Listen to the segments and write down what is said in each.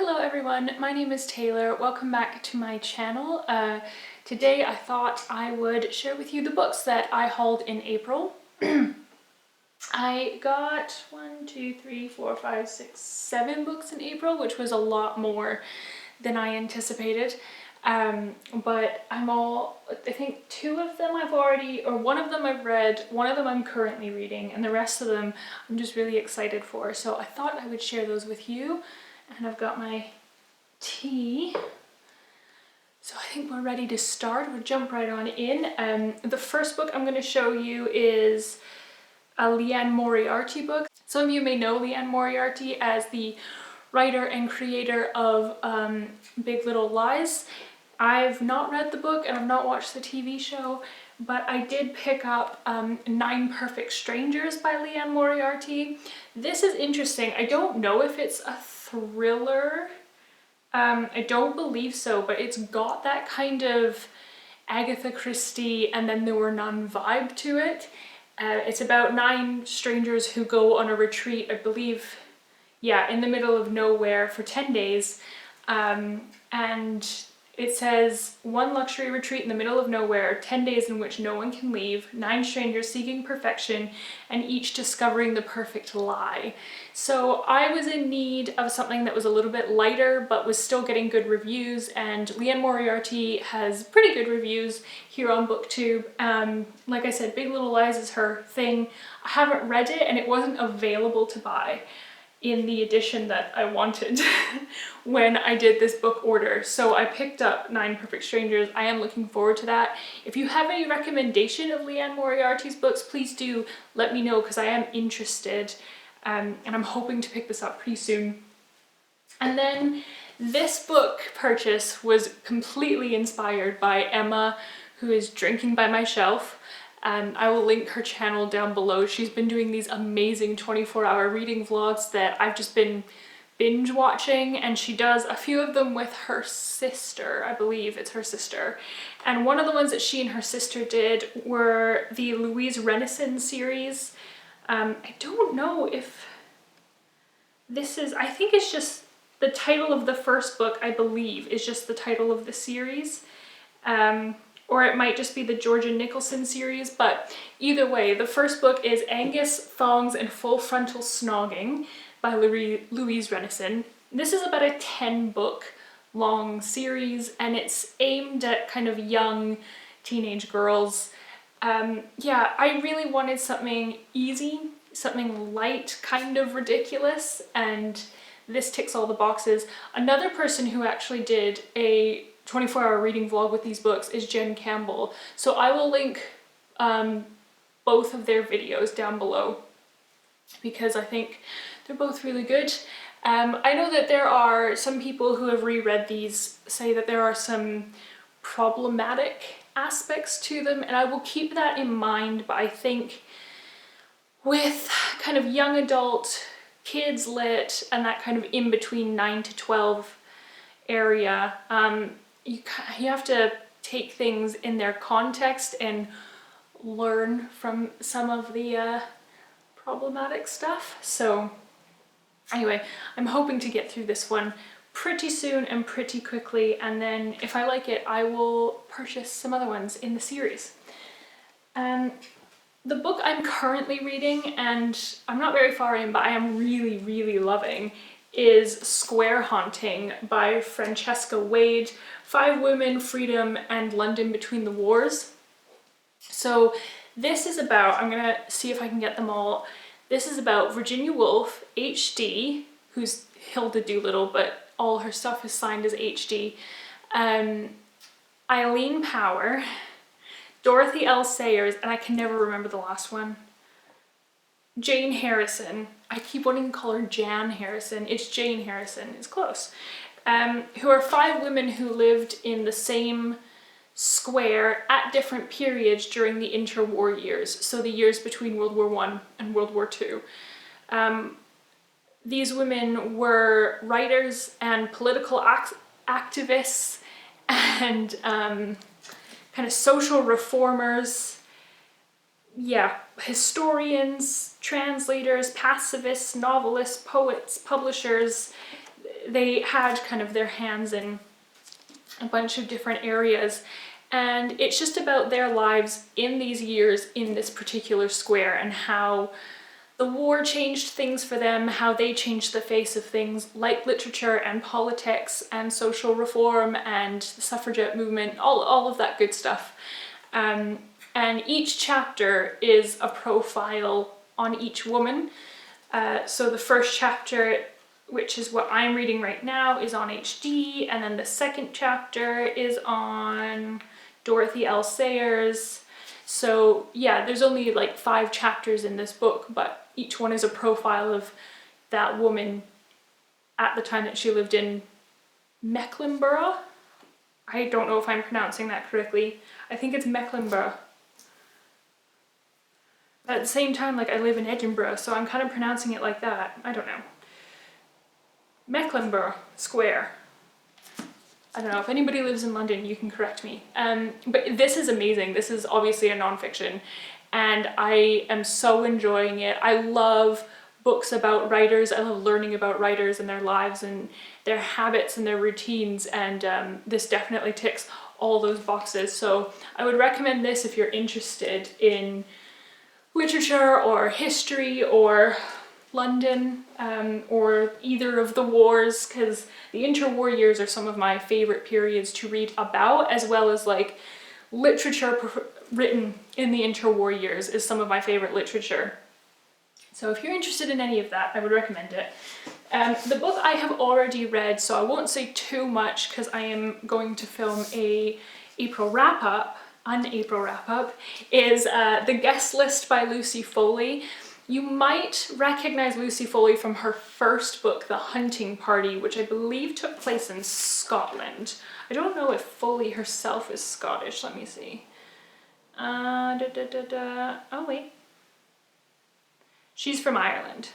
Hello everyone, my name is Taylor. Welcome back to my channel. Today I thought I would share with you the books that I hauled in April. I got 7 books in April, which was a lot more than I anticipated. But I think 2 of them one of them I've read, one of them I'm currently reading, and the rest of them I'm just really excited for. So I thought I would share those with you. And I've got my tea. So I think we're ready to start. We'll jump right on in. The first book I'm going to show you is a Liane Moriarty book. Some of you may know Liane Moriarty as the writer and creator of Big Little Lies. I've not read the book and I've not watched the TV show, but I did pick up 9 Perfect Strangers by Liane Moriarty. This is interesting. I don't know if it's a thriller. I don't believe so, but it's got that kind of Agatha Christie and Then There Were None vibe to it. It's about 9 strangers who go on a retreat, I believe, yeah, in the middle of nowhere for 10 days. And it says, 1 luxury retreat in the middle of nowhere, 10 days in which no one can leave, 9 strangers seeking perfection, and each discovering the perfect lie. So I was in need of something that was a little bit lighter, but was still getting good reviews, and Liane Moriarty has pretty good reviews here on BookTube. Like I said, Big Little Lies is her thing. I haven't read it, and it wasn't available to buy in the edition that I wanted when I did this book order. So I picked up 9 Perfect Strangers. I am looking forward to that. If you have any recommendation of Liane Moriarty's books, please do let me know, because I am interested, and I'm hoping to pick this up pretty soon. And then this book purchase was completely inspired by Emma, who is drinking by my shelf. I will link her channel down below. She's been doing these amazing 24-hour reading vlogs that I've just been binge watching, and she does a few of them with her sister. I believe it's her sister. And one of the ones that she and her sister did were the Louise Renison series. I don't know if this is, I think it's just the title of the first book, I believe, is just the title of the series. Or it might just be the Georgia Nicholson series, but either way, the first book is Angus, Thongs, and Full Frontal Snogging by Louise Renison. This is about a 10-book long series, and it's aimed at kind of young teenage girls. Yeah, I really wanted something easy, something light, kind of ridiculous, and this ticks all the boxes. Another person who actually did a 24-hour reading vlog with these books is Jen Campbell. So I will link both of their videos down below, because I think they're both really good. I know that there are some people who have reread these say that there are some problematic aspects to them, and I will keep that in mind, but I think with kind of young adult, kids lit, and that kind of in between 9 to 12 area, you have to take things in their context and learn from some of the problematic stuff. So anyway, I'm hoping to get through this one pretty soon and pretty quickly, and then if I like it, I will purchase some other ones in the series. The book I'm currently reading, and I'm not very far in, but I am really, really loving, is Square Haunting by Francesca Wade, 5 Women, Freedom, and London Between the Wars. So this is about, I'm gonna see if I can get them all. This is about Virginia Woolf, HD, who's Hilda Doolittle, but all her stuff is signed as HD. Eileen Power, Dorothy L. Sayers, and I can never remember the last one. Jane Harrison. I keep wanting to call her Jan Harrison. It's Jane Harrison. It's close. Who are 5 women who lived in the same square at different periods during the interwar years, so the years between World War I and World War II. These women were writers and political activists and kind of social reformers. Yeah, historians, translators, pacifists, novelists, poets, publishers. they had kind of their hands in a bunch of different areas, and it's just about their lives in these years in this particular square and how the war changed things for them, how they changed the face of things like literature and politics and social reform and the suffragette movement, all of that good stuff. And each chapter is a profile on each woman. So the first chapter, which is what I'm reading right now, is on HD, and then the second chapter is on Dorothy L. Sayers. So yeah, there's only like 5 chapters in this book, but each one is a profile of that woman at the time that she lived in Mecklenburg. I don't know if I'm pronouncing that correctly. I think it's Mecklenburg. At the same time, like, I live in Edinburgh, so I'm kind of pronouncing it like that. I don't know. Mecklenburgh Square. I don't know, if anybody lives in London, you can correct me. But this is amazing. This is obviously a nonfiction, and I am so enjoying it. I love books about writers. I love learning about writers and their lives and their habits and their routines, and this definitely ticks all those boxes. So I would recommend this if you're interested in literature or history or London, or either of the wars, because the interwar years are some of my favorite periods to read about, as well as like literature written in the interwar years is some of my favorite literature. So if you're interested in any of that, I would recommend it. The book I have already read, so I won't say too much because I am going to film an April wrap-up, is The Guest List by Lucy Foley. You might recognize Lucy Foley from her first book, The Hunting Party, which I believe took place in Scotland. I don't know if Foley herself is Scottish. Let me see. Oh, wait. She's from Ireland,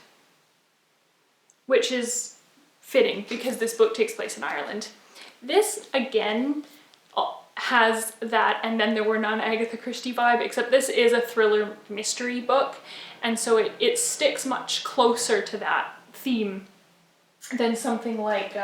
which is fitting because this book takes place in Ireland. This, again, has that And Then There Were None Agatha Christie vibe, except this is a thriller mystery book, and so it sticks much closer to that theme than something like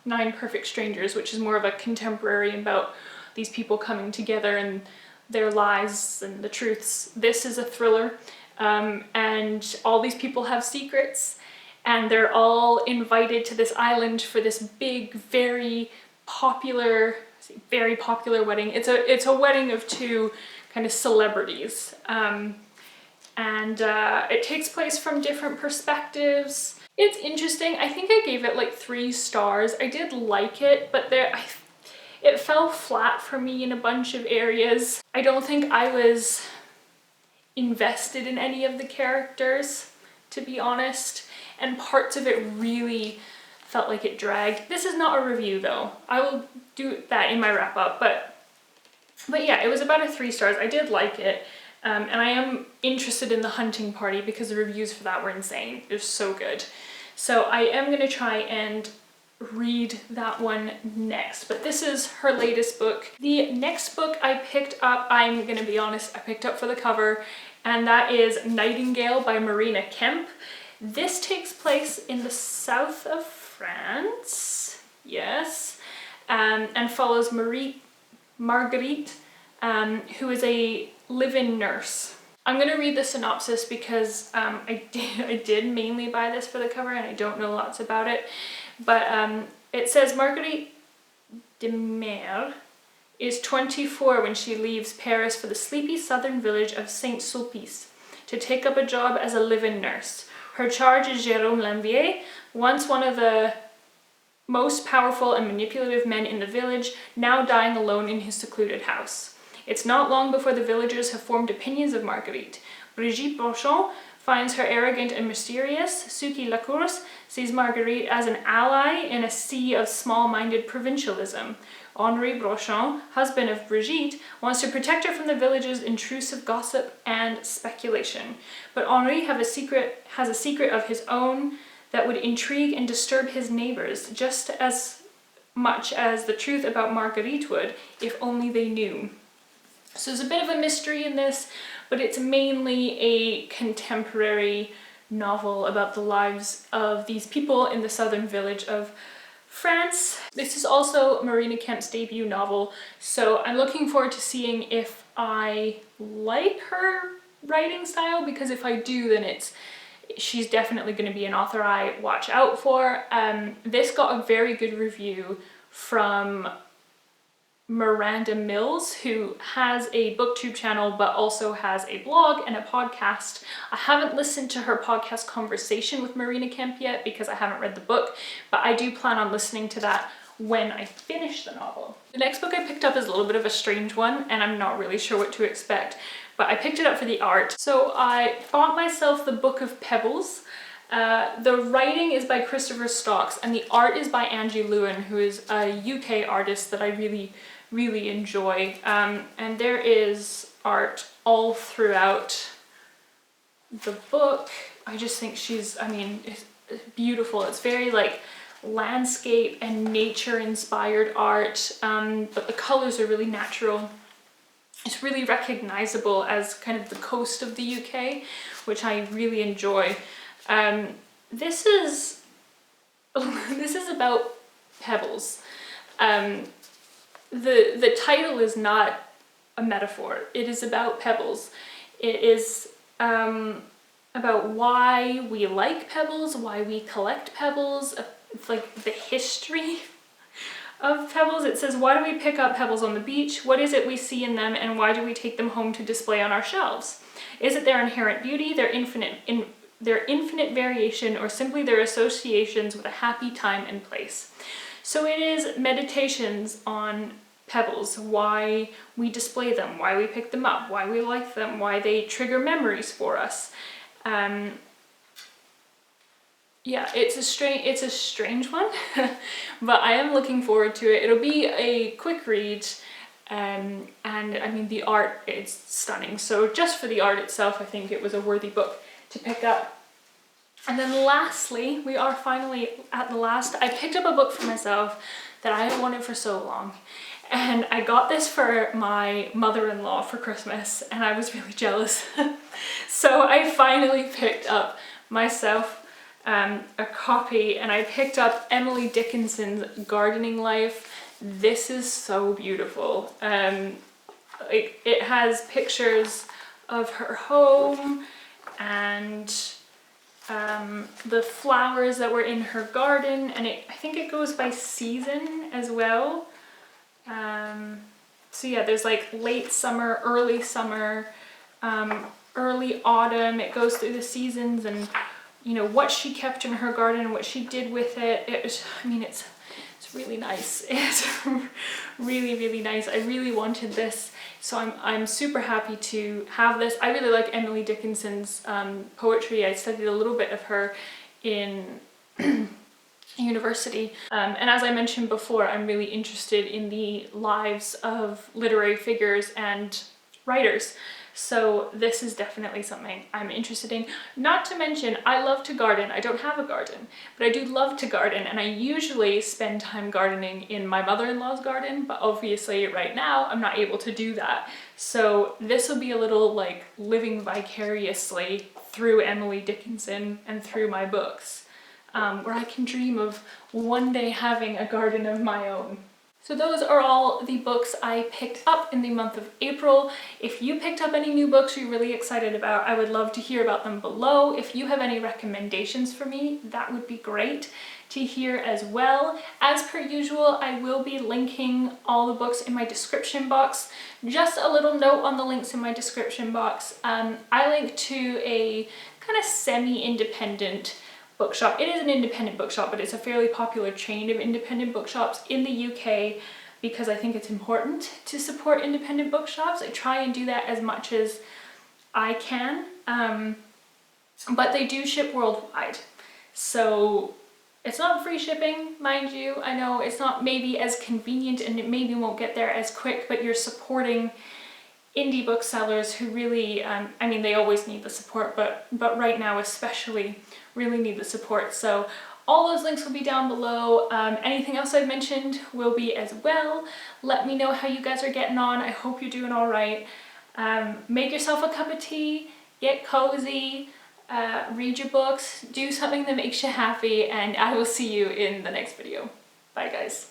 Nine Perfect Strangers, which is more of a contemporary about these people coming together and their lies and the truths. This is a thriller, and all these people have secrets, and they're all invited to this island for this big, very popular wedding. It's a wedding of 2 kind of celebrities, and it takes place from different perspectives. It's interesting. I think I gave it like 3 stars. I did like it, but it fell flat for me in a bunch of areas. I don't think I was invested in any of the characters, to be honest, and parts of it really felt like it dragged. This is not a review though. I will do that in my wrap up, but yeah, it was about a 3 stars. I did like it, and I am interested in The Hunting Party because the reviews for that were insane. It was so good. So I am going to try and read that one next, but this is her latest book. The next book I picked up, I'm going to be honest, I picked up for the cover, and that is Nightingale by Marina Kemp. This takes place in the south of France, yes, and follows Marguerite, who is a live-in nurse. I'm going to read the synopsis because I did mainly buy this for the cover and I don't know lots about it, but it says Marguerite de Mer is 24 when she leaves Paris for the sleepy southern village of Saint-Sulpice to take up a job as a live-in nurse. Her charge is Jérôme Lambier, once one of the most powerful and manipulative men in the village, now dying alone in his secluded house. It's not long before the villagers have formed opinions of Marguerite. Brigitte Brochon finds her arrogant and mysterious. Suki Lacourse sees Marguerite as an ally in a sea of small-minded provincialism. Henri Brochon, husband of Brigitte, wants to protect her from the village's intrusive gossip and speculation. But Henri has a secret of his own that would intrigue and disturb his neighbors just as much as the truth about Marguerite would, if only they knew. So there's a bit of a mystery in this, but it's mainly a contemporary novel about the lives of these people in the southern village of France. This is also Marina Kemp's debut novel, so I'm looking forward to seeing if I like her writing style, because if I do, then she's definitely going to be an author I watch out for. This got a very good review from Miranda Mills, who has a booktube channel but also has a blog and a podcast. I haven't listened to her podcast conversation with Marina Kemp yet because I haven't read the book, but I do plan on listening to that when I finish the novel. The next book I picked up is a little bit of a strange one, and I'm not really sure what to expect, but I picked it up for the art. So I bought myself the Book of Pebbles. The writing is by Christopher Stocks and the art is by Angie Lewin, who is a UK artist that I really enjoy. And there is art all throughout the book. I just think she's, I mean, it's beautiful. It's very like landscape and nature inspired art, but the colors are really natural. It's really recognizable as kind of the coast of the UK, which I really enjoy. This is about pebbles. The title is not a metaphor. It is about pebbles. It is about why we like pebbles, why we collect pebbles. It's like the history of pebbles. It says, why do we pick up pebbles on the beach? What is it we see in them, and why do we take them home to display on our shelves? Is it their inherent beauty, their infinite variation, or simply their associations with a happy time and place? So it is meditations on pebbles, why we display them, why we pick them up, why we like them, why they trigger memories for us. Yeah, it's a strange one, but I am looking forward to it. It'll be a quick read, and I mean the art is stunning. So just for the art itself, I think it was a worthy book to pick up. And then lastly, we are finally at the last. I picked up a book for myself that I have wanted for so long. And I got this for my mother-in-law for Christmas, and I was really jealous. So I finally picked up myself a copy, and I picked up Emily Dickinson's Gardening Life. This is so beautiful. It has pictures of her home and the flowers that were in her garden, and I think it goes by season as well. So yeah, there's like late summer, early autumn. It goes through the seasons, and you know what she kept in her garden and what she did with it. It's really nice. It's really nice. I really wanted this, so I'm super happy to have this. I really like Emily Dickinson's poetry. I studied a little bit of her in university, and as I mentioned before, I'm really interested in the lives of literary figures and writers. So this is definitely something I'm interested in. Not to mention, I love to garden. I don't have a garden, but I do love to garden, and I usually spend time gardening in my mother-in-law's garden, but obviously right now I'm not able to do that. So this will be a little like living vicariously through Emily Dickinson and through my books, where I can dream of one day having a garden of my own. So those are all the books I picked up in the month of April. If you picked up any new books you're really excited about, I would love to hear about them below. If you have any recommendations for me, that would be great to hear as well. As per usual, I will be linking all the books in my description box. Just a little note on the links in my description box. I link to a kind of semi-independent bookshop. It is an independent bookshop, but it's a fairly popular chain of independent bookshops in the UK because I think it's important to support independent bookshops. I try and do that as much as I can, but they do ship worldwide. So it's not free shipping, mind you. I know it's not maybe as convenient and it maybe won't get there as quick, but you're supporting indie booksellers who really, I mean, they always need the support, but right now especially really need the support. So all those links will be down below. Anything else I've mentioned will be as well. Let me know how you guys are getting on. I hope you're doing all right. Make yourself a cup of tea, get cozy, read your books, do something that makes you happy, and I will see you in the next video. Bye guys.